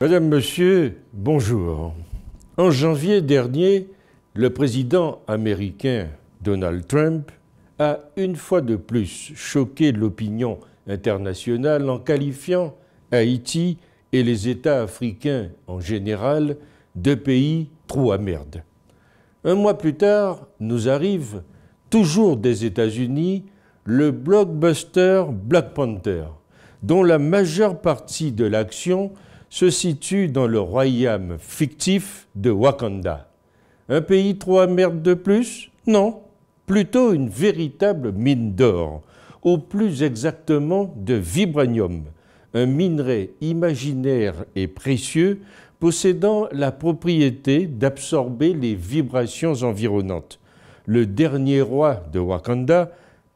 Madame, Monsieur, bonjour. En janvier dernier, le président américain Donald Trump a une fois de plus choqué l'opinion internationale en qualifiant Haïti et les États africains en général de pays trous à merde. Un mois plus tard, nous arrive, toujours des États-Unis, le blockbuster Black Panther, dont la majeure partie de l'action se situe dans le royaume fictif de Wakanda. Un pays trop à merde de plus? Non, plutôt une véritable mine d'or, ou plus exactement de vibranium, un minerai imaginaire et précieux possédant la propriété d'absorber les vibrations environnantes. Le dernier roi de Wakanda,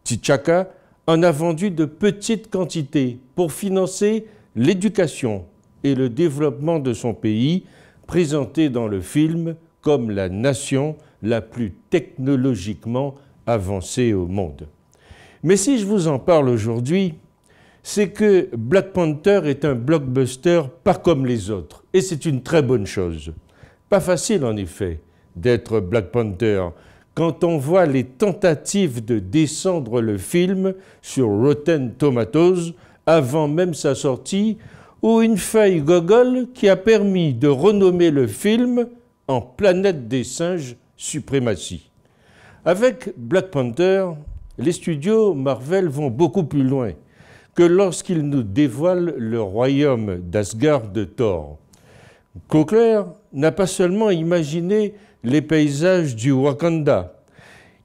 T'Chaka, en a vendu de petites quantités pour financer l'éducation et le développement de son pays, présenté dans le film comme la nation la plus technologiquement avancée au monde. Mais si je vous en parle aujourd'hui, c'est que Black Panther est un blockbuster pas comme les autres, et c'est une très bonne chose. Pas facile en effet d'être Black Panther quand on voit les tentatives de descendre le film sur Rotten Tomatoes avant même sa sortie, ou une faille Google qui a permis de renommer le film en Planète des singes suprématie. Avec Black Panther, les studios Marvel vont beaucoup plus loin que lorsqu'ils nous dévoilent le royaume d'Asgard de Thor. Cochlear n'a pas seulement imaginé les paysages du Wakanda,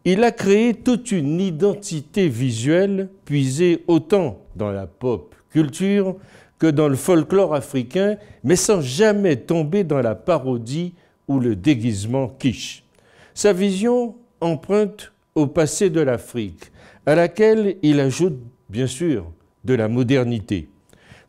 il a créé toute une identité visuelle puisée autant dans la pop culture que dans le folklore africain, mais sans jamais tomber dans la parodie ou le déguisement kitsch. Sa vision emprunte au passé de l'Afrique, à laquelle il ajoute, bien sûr, de la modernité,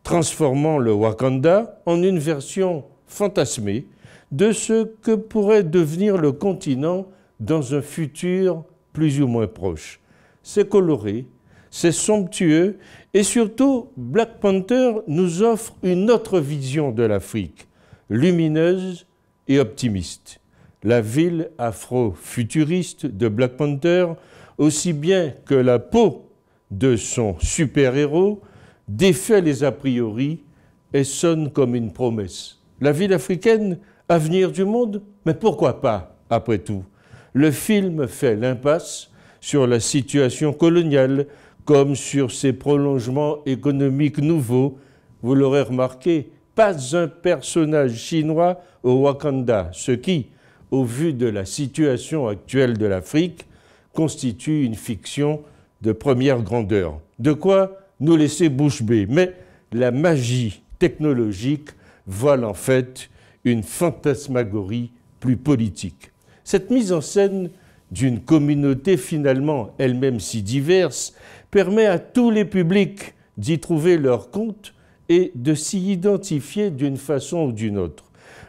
transformant le Wakanda en une version fantasmée de ce que pourrait devenir le continent dans un futur plus ou moins proche. C'est coloré, c'est somptueux et surtout, Black Panther nous offre une autre vision de l'Afrique, lumineuse et optimiste. La ville afro-futuriste de Black Panther, aussi bien que la peau de son super-héros, défait les a priori et sonne comme une promesse. La ville africaine, avenir du monde, mais pourquoi pas, après tout? Le film fait l'impasse sur la situation coloniale comme sur ses prolongements économiques nouveaux. Vous l'aurez remarqué, pas un personnage chinois au Wakanda, ce qui, au vu de la situation actuelle de l'Afrique, constitue une fiction de première grandeur. De quoi nous laisser bouche bée. Mais la magie technologique voile en fait une fantasmagorie plus politique. Cette mise en scène d'une communauté finalement elle-même si diverse permet à tous les publics d'y trouver leur compte et de s'y identifier d'une façon ou d'une autre.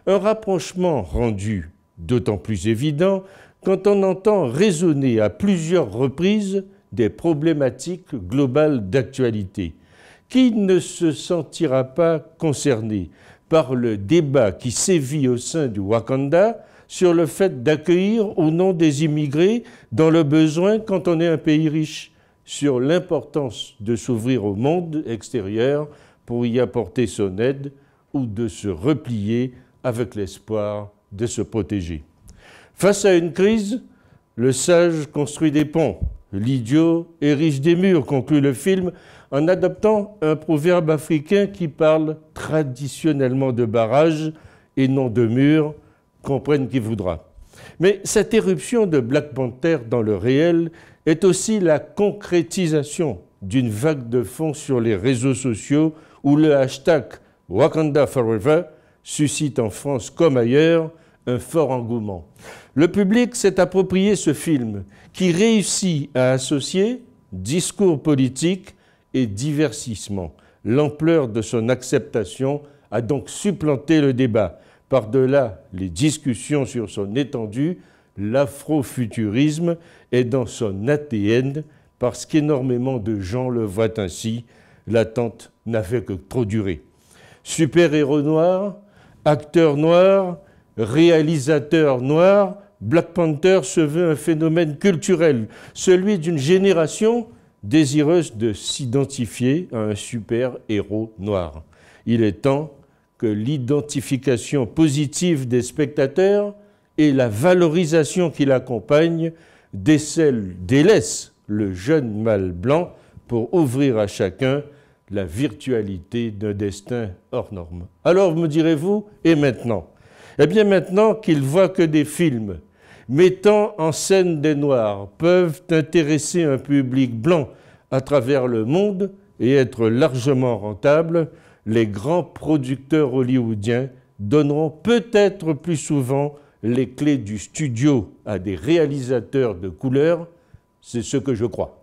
Un rapprochement rendu d'autant plus évident quand on entend résonner à plusieurs reprises des problématiques globales d'actualité. Qui ne se sentira pas concerné par le débat qui sévit au sein du Wakanda sur le fait d'accueillir ou non des immigrés dans le besoin quand on est un pays riche, sur l'importance de s'ouvrir au monde extérieur pour y apporter son aide ou de se replier avec l'espoir de se protéger. Face à une crise, le sage construit des ponts, l'idiot érige des murs, conclut le film, en adoptant un proverbe africain qui parle traditionnellement de barrages et non de murs, comprenne qui voudra. Mais cette éruption de Black Panther dans le réel est aussi la concrétisation d'une vague de fond sur les réseaux sociaux où le hashtag Wakanda Forever suscite en France comme ailleurs un fort engouement. Le public s'est approprié ce film qui réussit à associer discours politique et divertissement. L'ampleur de son acceptation a donc supplanté le débat. Par-delà les discussions sur son étendue, l'afrofuturisme est dans son ADN parce qu'énormément de gens le voient ainsi. L'attente n'a fait que trop durer. Super-héros noir, Acteur noir, réalisateur noir, Black Panther se veut un phénomène culturel, celui d'une génération désireuse de s'identifier à un super-héros noir. Il est temps que l'identification positive des spectateurs et la valorisation qui l'accompagne délaissent le jeune mâle blanc pour ouvrir à chacun la virtualité d'un destin hors norme. Alors, me direz-vous, et maintenant? Eh bien maintenant qu'ils voient que des films mettant en scène des Noirs peuvent intéresser un public blanc à travers le monde et être largement rentables, les grands producteurs hollywoodiens donneront peut-être plus souvent les clés du studio à des réalisateurs de couleur. C'est ce que je crois.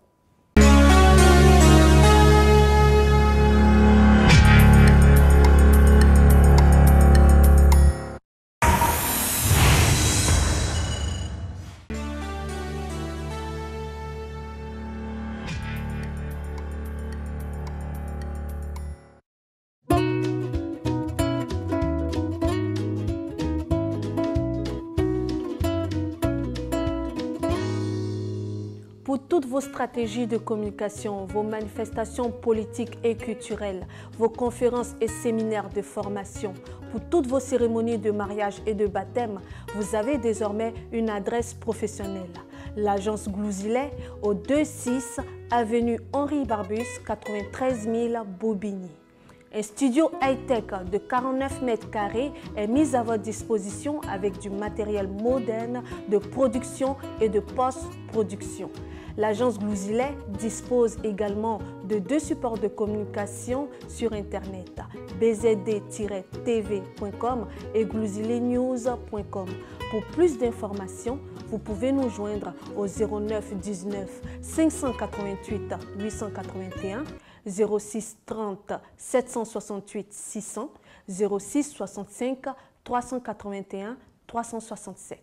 Pour toutes vos stratégies de communication, vos manifestations politiques et culturelles, vos conférences et séminaires de formation, pour toutes vos cérémonies de mariage et de baptême, vous avez désormais une adresse professionnelle. L'agence Glouzilet au 26 avenue Henri Barbus, 93 000 Bobigny. Un studio high-tech de 49 mètres carrés est mis à votre disposition avec du matériel moderne de production et de post-production. L'agence Glouzilet dispose également de 2 supports de communication sur Internet, bzd-tv.com et glouziletnews.com. Pour plus d'informations, vous pouvez nous joindre au 09 19 588 881, 06 30 768 600, 06 65 381 367.